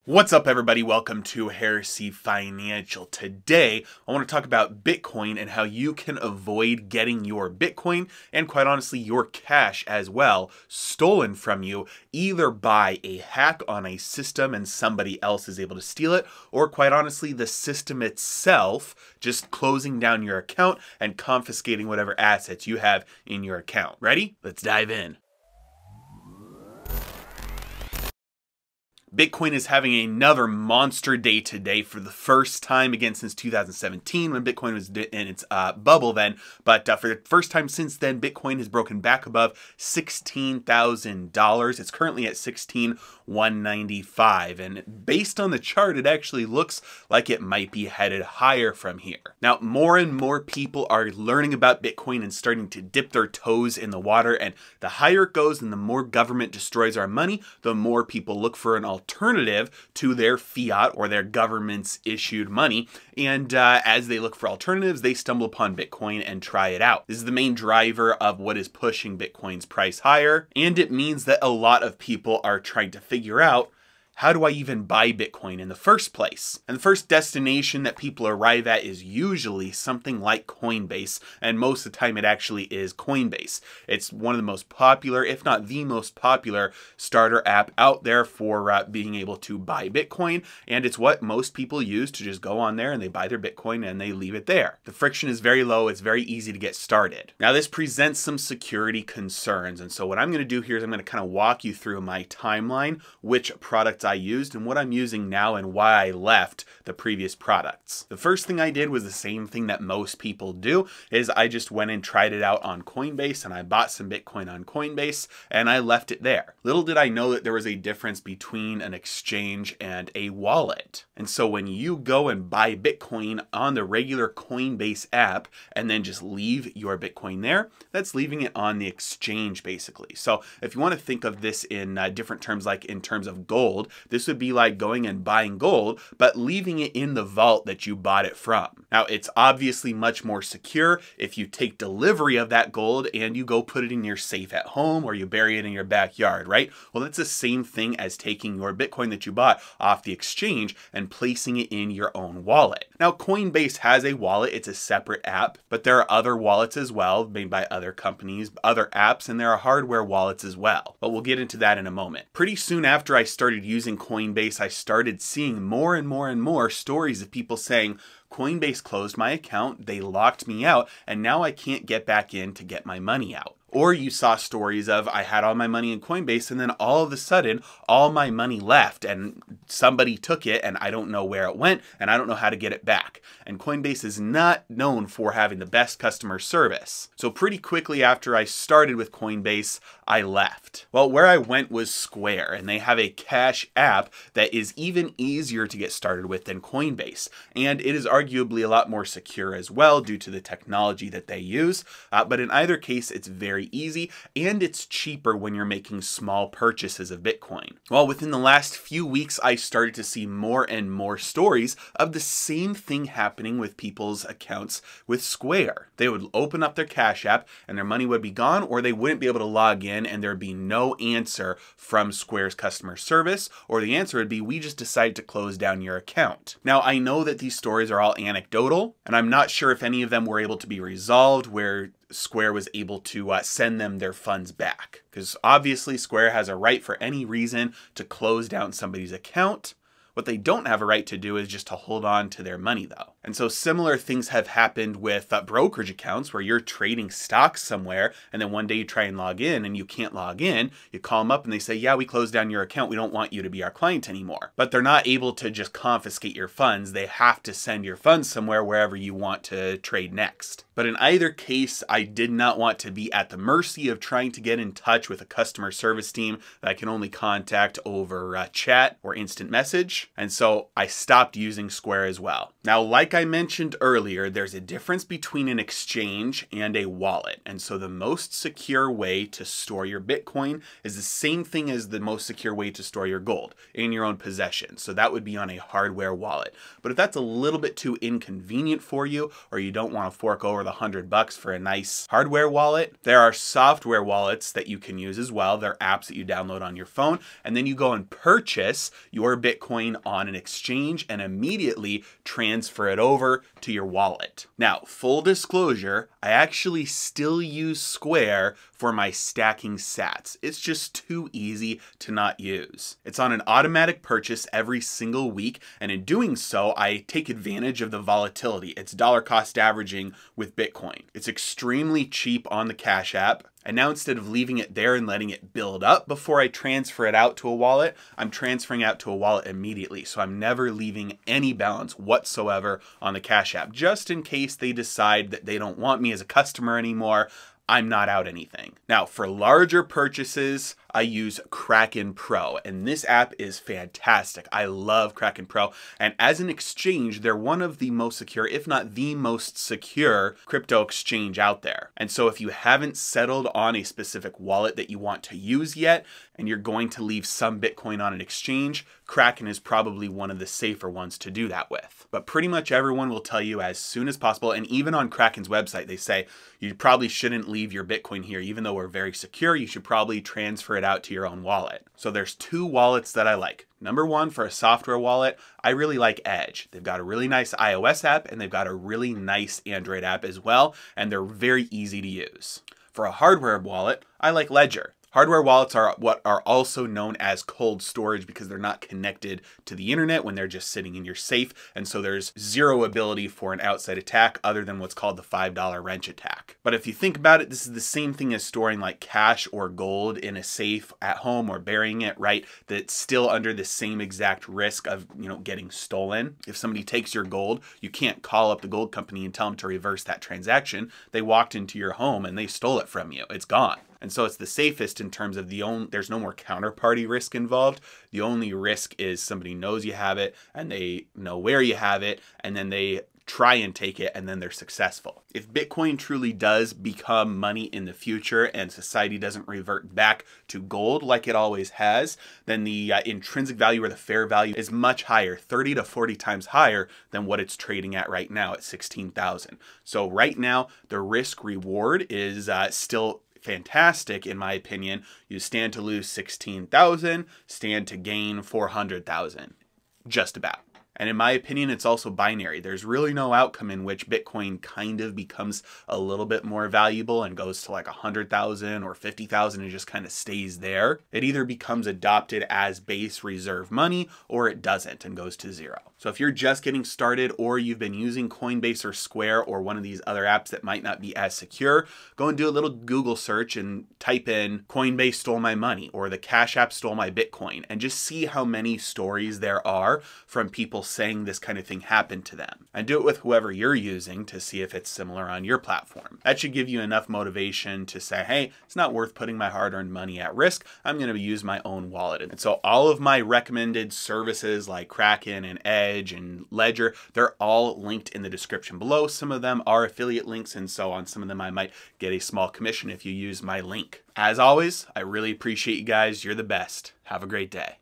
What's up, everybody? Welcome to Heresy Financial. Today, I want to talk about Bitcoin and how you can avoid getting your Bitcoin and, quite honestly, your cash as well stolen from you, either by a hack on a system and somebody else is able to steal it, or, quite honestly, the system itself just closing down your account and confiscating whatever assets you have in your account. Ready? Let's dive in. Bitcoin is having another monster day today for the first time again since 2017 when Bitcoin was in its bubble then. But for the first time since then, Bitcoin has broken back above $16,000. It's currently at $16,195. And based on the chart, it actually looks like it might be headed higher from here. Now, more and more people are learning about Bitcoin and starting to dip their toes in the water. And the higher it goes and the more government destroys our money, the more people look for an alternative to their fiat or their government's issued money. And as they look for alternatives, they stumble upon Bitcoin and try it out. This is the main driver of what is pushing Bitcoin's price higher. And it means that a lot of people are trying to figure out, how do I even buy Bitcoin in the first place? And the first destination that people arrive at is usually something like Coinbase, and most of the time it actually is Coinbase. It's one of the most popular, if not the most popular, starter app out there for being able to buy Bitcoin, and it's what most people use to just go on there and they buy their Bitcoin and they leave it there. The friction is very low, it's very easy to get started. Now this presents some security concerns, and so what I'm going to do here is I'm going to kind of walk you through my timeline, which products I used and what I'm using now and why I left the previous products. The first thing I did was the same thing that most people do, is I just went and tried it out on Coinbase and I bought some Bitcoin on Coinbase and I left it there. Little did I know that there was a difference between an exchange and a wallet. And so when you go and buy Bitcoin on the regular Coinbase app and then just leave your Bitcoin there, that's leaving it on the exchange basically. So if you want to think of this in different terms, like in terms of gold, this would be like going and buying gold, but leaving it in the vault that you bought it from. Now, it's obviously much more secure if you take delivery of that gold and you go put it in your safe at home or you bury it in your backyard, right? Well, that's the same thing as taking your Bitcoin that you bought off the exchange and placing it in your own wallet. Now, Coinbase has a wallet. It's a separate app, but there are other wallets as well made by other companies, other apps, and there are hardware wallets as well. But we'll get into that in a moment. Pretty soon after I started using Coinbase, I started seeing more and more stories of people saying, Coinbase closed my account, they locked me out, and now I can't get back in to get my money out. Or you saw stories of, I had all my money in Coinbase and then all of a sudden, all my money left and somebody took it and I don't know where it went and I don't know how to get it back. And Coinbase is not known for having the best customer service. So pretty quickly after I started with Coinbase, I left. Well, where I went was Square, and they have a cash app that is even easier to get started with than Coinbase. And it is arguably a lot more secure as well due to the technology that they use. But in either case, it's very easy and it's cheaper when you're making small purchases of Bitcoin. Well, within the last few weeks, I started to see more and more stories of the same thing happening with people's accounts with Square. They would open up their Cash App and their money would be gone, or they wouldn't be able to log in and there'd be no answer from Square's customer service, or the answer would be, we just decided to close down your account. Now, I know that these stories are all anecdotal, and I'm not sure if any of them were able to be resolved where Square was able to send them their funds back. Because obviously Square has a right for any reason to close down somebody's account. What they don't have a right to do is just to hold on to their money though. And so similar things have happened with brokerage accounts where you're trading stocks somewhere and then one day you try and log in and you can't log in. You call them up and they say, yeah, we closed down your account. We don't want you to be our client anymore. But they're not able to just confiscate your funds. They have to send your funds somewhere wherever you want to trade next. But in either case, I did not want to be at the mercy of trying to get in touch with a customer service team that I can only contact over chat or instant message. And so I stopped using Square as well. Now, like I mentioned earlier, there's a difference between an exchange and a wallet. And so the most secure way to store your Bitcoin is the same thing as the most secure way to store your gold, in your own possession. So that would be on a hardware wallet. But if that's a little bit too inconvenient for you, or you don't want to fork over the $100 for a nice hardware wallet, there are software wallets that you can use as well. They're apps that you download on your phone, and then you go and purchase your Bitcoin on an exchange and immediately transfer it over to your wallet. Now, full disclosure, I actually still use Square for my stacking sats. It's just too easy to not use. It's on an automatic purchase every single week, and in doing so, I take advantage of the volatility. It's dollar cost averaging with Bitcoin. It's extremely cheap on the Cash App. And now instead of leaving it there and letting it build up before I transfer it out to a wallet, I'm transferring out to a wallet immediately. So I'm never leaving any balance whatsoever on the Cash App, just in case they decide that they don't want me as a customer anymore. I'm not out anything. Now, for larger purchases, I use Kraken Pro, and this app is fantastic. I love Kraken Pro, and as an exchange, they're one of the most secure, if not the most secure, crypto exchange out there. And so if you haven't settled on a specific wallet that you want to use yet, and you're going to leave some Bitcoin on an exchange, Kraken is probably one of the safer ones to do that with. But pretty much everyone will tell you as soon as possible, and even on Kraken's website, they say you probably shouldn't leave your Bitcoin here. Even though we're very secure, you should probably transfer it out to your own wallet. So there's two wallets that I like. Number one, for a software wallet, I really like Edge. They've got a really nice iOS app, and they've got a really nice Android app as well, and they're very easy to use. For a hardware wallet, I like Ledger. Hardware wallets are what are also known as cold storage because they're not connected to the internet when they're just sitting in your safe, and so there's zero ability for an outside attack other than what's called the $5 wrench attack. But if you think about it, this is the same thing as storing like cash or gold in a safe at home or burying it, right? That's still under the same exact risk of, getting stolen. If somebody takes your gold, you can't call up the gold company and tell them to reverse that transaction. They walked into your home and they stole it from you. It's gone. And so it's the safest in terms of there's no more counterparty risk involved. The only risk is somebody knows you have it and they know where you have it, and then they try and take it, and then they're successful. If Bitcoin truly does become money in the future and society doesn't revert back to gold like it always has, then the intrinsic value or the fair value is much higher, 30 to 40 times higher than what it's trading at right now at 16,000. So right now, the risk reward is still fantastic in my opinion. You stand to lose 16,000, stand to gain 400,000, just about. And in my opinion, it's also binary. There's really no outcome in which Bitcoin kind of becomes a little bit more valuable and goes to like 100,000 or 50,000 and just kind of stays there. It either becomes adopted as base reserve money or it doesn't and goes to zero. So if you're just getting started or you've been using Coinbase or Square or one of these other apps that might not be as secure, go and do a little Google search and type in Coinbase stole my money or the Cash App stole my Bitcoin, and just see how many stories there are from people saying this kind of thing happened to them. And do it with whoever you're using to see if it's similar on your platform. That should give you enough motivation to say, hey, it's not worth putting my hard-earned money at risk. I'm going to use my own wallet. And so all of my recommended services like Kraken and Edge and Ledger, they're all linked in the description below. Some of them are affiliate links, and so on some of them I might get a small commission if you use my link. As always, I really appreciate you guys. You're the best. Have a great day.